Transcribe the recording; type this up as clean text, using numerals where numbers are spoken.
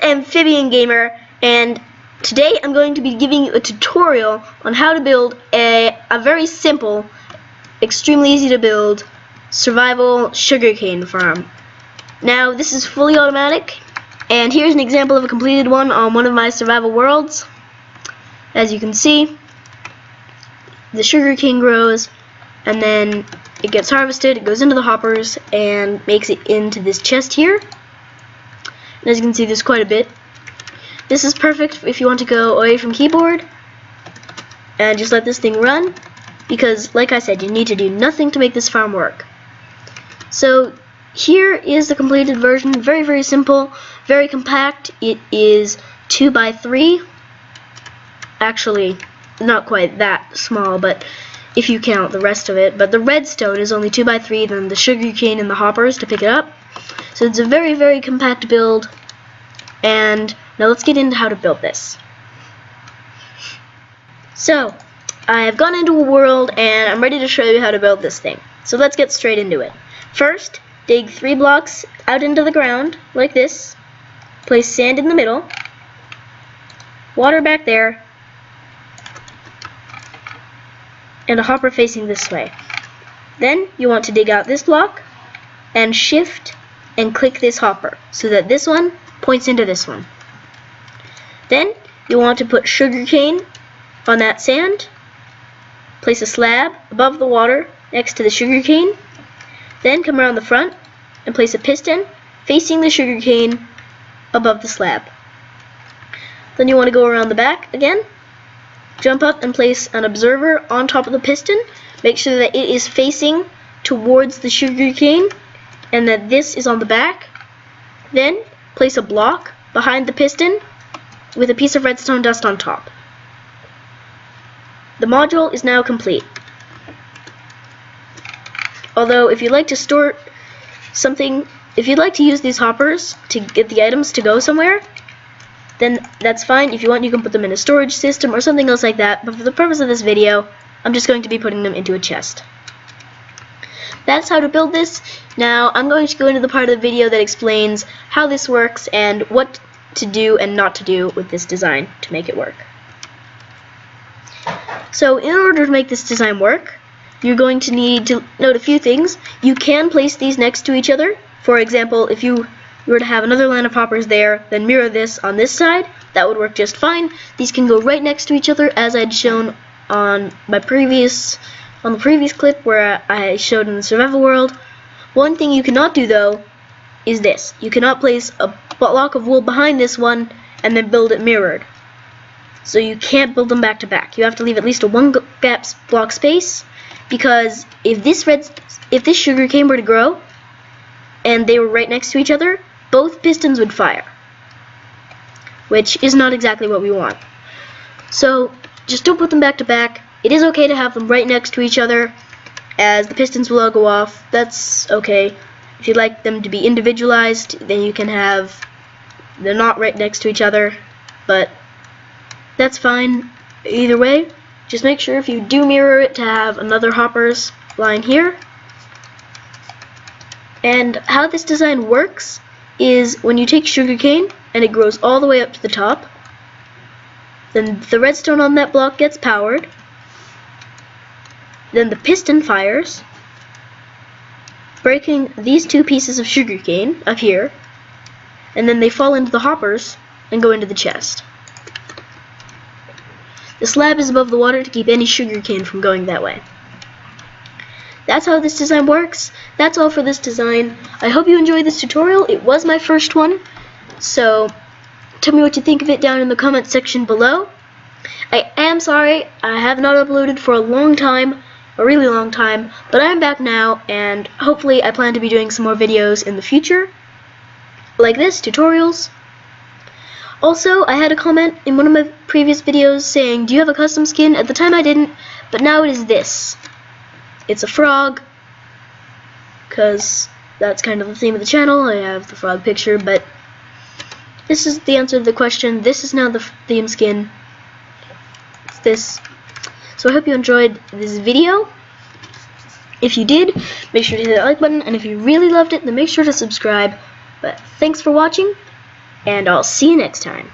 amphibiangamer, and today I'm going to be giving you a tutorial on how to build a very simple, extremely easy to build survival sugarcane farm. Now this is fully automatic, and here's an example of a completed one on one of my survival worlds. As you can see, the sugarcane grows, and then it gets harvested, it goes into the hoppers, and makes it into this chest here. And as you can see, there's quite a bit. This is perfect if you want to go away from keyboard and just let this thing run, because like I said, you need to do nothing to make this farm work. So here is the completed version. Very, very simple, very compact. It is 2 by 3. Actually, not quite that small, but if you count the rest of it. But the redstone is only 2 by 3, then the sugarcane and the hoppers to pick it up. So it's a very, very compact build. And now let's get into how to build this. So I've gone into a world and I'm ready to show you how to build this thing. So let's get straight into it. First, dig 3 blocks out into the ground like this. Place sand in the middle. Water back there. And a hopper facing this way. Then you want to dig out this block and shift and click this hopper so that this one points into this one. Then you want to put sugarcane on that sand. Place a slab above the water next to the sugarcane. Then come around the front and place a piston facing the sugarcane above the slab. Then you want to go around the back again. Jump up and place an observer on top of the piston. Make sure that it is facing towards the sugarcane and that this is on the back. Then place a block behind the piston with a piece of redstone dust on top. The module is now complete. Although if you'd like to store something, if you'd like to use these hoppers to get the items to go somewhere, then that's fine. If you want, you can put them in a storage system or something else like that, but for the purpose of this video, I'm just going to be putting them into a chest. That's how to build this. Now I'm going to go into the part of the video that explains how this works and what to do and not to do with this design to make it work. So in order to make this design work, you're going to need to note a few things. You can place these next to each other. For example, if you were to have another line of hoppers there, then mirror this on this side, that would work just fine. These can go right next to each other, as I'd shown on the previous clip where I showed in the survival world. One thing you cannot do though is this. You cannot place a block of wool behind this one and then build it mirrored. So you can't build them back to back. You have to leave at least a 1 gap block space, because if this sugarcane were to grow and they were right next to each other, both pistons would fire, which is not exactly what we want. So just don't put them back to back. It is okay to have them right next to each other, as the pistons will all go off. That's okay. If you'd like them to be individualized, then you can have they're not right next to each other, but that's fine either way. Just make sure if you do mirror it to have another hoppers line here. And how this design works is when you take sugarcane and it grows all the way up to the top, then the redstone on that block gets powered, then the piston fires, breaking these 2 pieces of sugarcane up here, and then they fall into the hoppers and go into the chest. The slab is above the water to keep any sugarcane from going that way. That's how this design works. That's all for this design. I hope you enjoyed this tutorial. It was my first one, so tell me what you think of it down in the comment section below. I am sorry I have not uploaded for a long time, a really long time, but I'm back now, and hopefully I plan to be doing some more videos in the future like this, tutorials. Also, I had a comment in one of my previous videos saying, do you have a custom skin? At the time I didn't, but now it is this. It's a frog, because that's kind of the theme of the channel. I have the frog picture, but this is the answer to the question. This is now the theme skin. It's this. So I hope you enjoyed this video. If you did, make sure to hit that like button, and if you really loved it, then make sure to subscribe. But thanks for watching, and I'll see you next time.